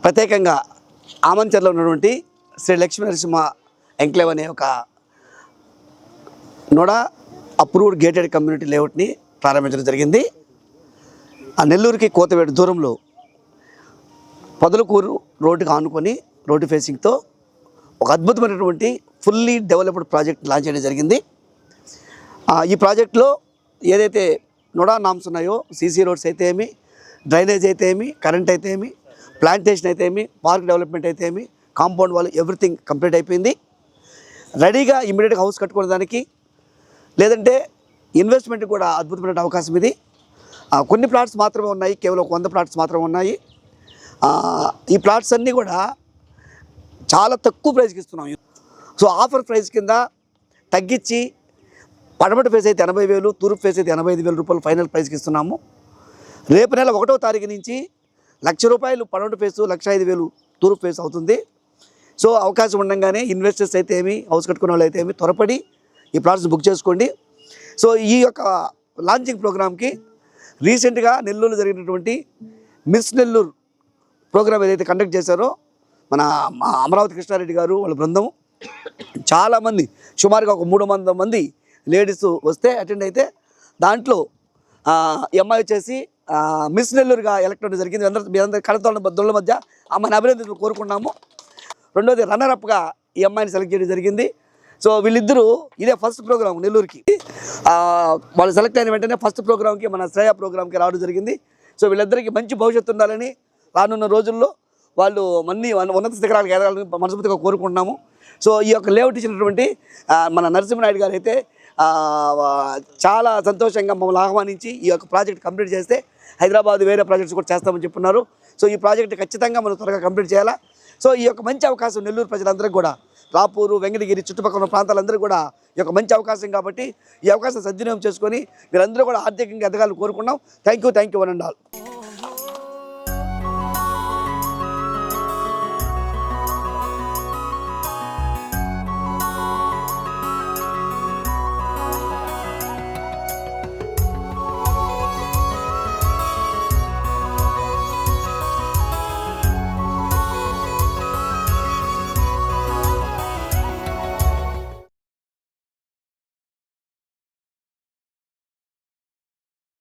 ప్రత్యేకంగా ఆమంచర్లో ఉన్నటువంటి శ్రీ లక్ష్మీ నరసింహ ఎంక్లేవ్ అనే ఒక నోడా అప్రూవ్డ్ గేటెడ్ కమ్యూనిటీ లేఅవుట్ని ప్రారంభించడం జరిగింది. ఆ నెల్లూరుకి కోతవేడు దూరంలో పొదలకూరు రోడ్డుకి ఆనుకొని రోడ్డు ఫేసింగ్తో ఒక అద్భుతమైనటువంటి ఫుల్లీ డెవలప్డ్ ప్రాజెక్ట్ లాంచ్ చేయడం జరిగింది. ఈ ప్రాజెక్టులో ఏదైతే నోడా నామ్స్ ఉన్నాయో సీసీ రోడ్స్ అయితే ఏమి, డ్రైనేజ్ అయితే ఏమి, కరెంట్ అయితే ఏమి, ప్లాంటేషన్ అయితే ఏమి, పార్క్ డెవలప్మెంట్ అయితే ఏమి, కాంపౌండ్ వాల్ ఎవ్రీథింగ్ కంప్లీట్ అయిపోయింది. రెడీగా ఇమీడియట్గా హౌస్ కట్టుకోవడానికి లేదంటే ఇన్వెస్ట్మెంట్ కూడా అద్భుతమైన అవకాశం ఇది. కొన్ని ప్లాట్స్ మాత్రమే ఉన్నాయి, కేవలం 100 ప్లాట్స్ మాత్రమే ఉన్నాయి. ఈ ప్లాట్స్ అన్నీ కూడా చాలా తక్కువ ప్రైస్కి ఇస్తున్నాం. సో ఆఫర్ ప్రైస్ కింద తగ్గించి పడమటి ఫేస్ అయితే 80,000, తూర్పు ఫేస్ అయితే 85,000 రూపాయలు ఫైనల్ ప్రైస్కి ఇస్తున్నాము. రేపు నెల 1వ తారీఖు నుంచి ₹1,00,000 పడమటి ఫేసు, 1,05,000 తూర్పు ఫేస్ అవుతుంది. సో అవకాశం ఉండగానే ఇన్వెస్టర్స్ అయితే ఏమి, హౌస్ కట్టుకునే వాళ్ళు అయితే ఏమి త్వరపడి ఈ ప్లాట్స్ బుక్ చేసుకోండి. సో ఈ యొక్క లాంచింగ్ ప్రోగ్రామ్కి రీసెంట్గా నెల్లూరులో జరిగినటువంటి మిస్ నెల్లూరు ప్రోగ్రామ్ ఏదైతే కండక్ట్ చేశారో మన అమరావతి కృష్ణారెడ్డి గారు వాళ్ళ బృందం చాలామంది సుమారుగా ఒక 300 మంది లేడీస్ వస్తే అటెండ్ అయితే దాంట్లో ఈ అమ్మాయి వచ్చేసి మిస్ నెల్లూరుగా ఎలక్ట్ అవ్వడం జరిగింది. మీ అందరి కడతల మధ్య అమ్మాయిని అభినందనలు కోరుకున్నాము. రెండోది రన్నరప్గా ఈ అమ్మాయిని సెలెక్ట్ చేయడం జరిగింది. సో వీళ్ళిద్దరూ ఇదే ఫస్ట్ ప్రోగ్రామ్ నెల్లూరుకి వాళ్ళు సెలెక్ట్ అయిన వెంటనే ఫస్ట్ ప్రోగ్రామ్కి మన శ్రేయ ప్రోగ్రామ్కి రావడం జరిగింది. సో వీళ్ళిద్దరికీ మంచి భవిష్యత్తు ఉండాలని రానున్న రోజుల్లో వాళ్ళు ఉన్నత శిఖరాలకు ఎదగాలని మనస్ఫూర్తిగా కోరుకుంటున్నాము. సో ఈ యొక్క లేఅవుట్ ఇచ్చినటువంటి మన నరసింహనాయుడు గారు అయితే చాలా సంతోషంగా మమ్మల్ని ఆహ్వానించి ఈ యొక్క ప్రాజెక్ట్ కంప్లీట్ చేస్తే హైదరాబాద్ వేరే ప్రాజెక్ట్స్ కూడా చేస్తామని చెప్పున్నారు. సో ఈ ప్రాజెక్ట్ ఖచ్చితంగా మనం త్వరగా కంప్లీట్ చేయాలా. సో ఈ యొక్క మంచి అవకాశం నెల్లూరు ప్రజలందరికీ కూడా, రాపూరు, వెంకటగిరి చుట్టుపక్కల ఉన్న ప్రాంతాలందరూ కూడా ఈ యొక్క మంచి అవకాశం కాబట్టి ఈ అవకాశం సద్వినియోగం చేసుకొని మీరందరూ కూడా ఆర్థికంగా ఎదగాలని కోరుకున్నాం. Thank you one and all.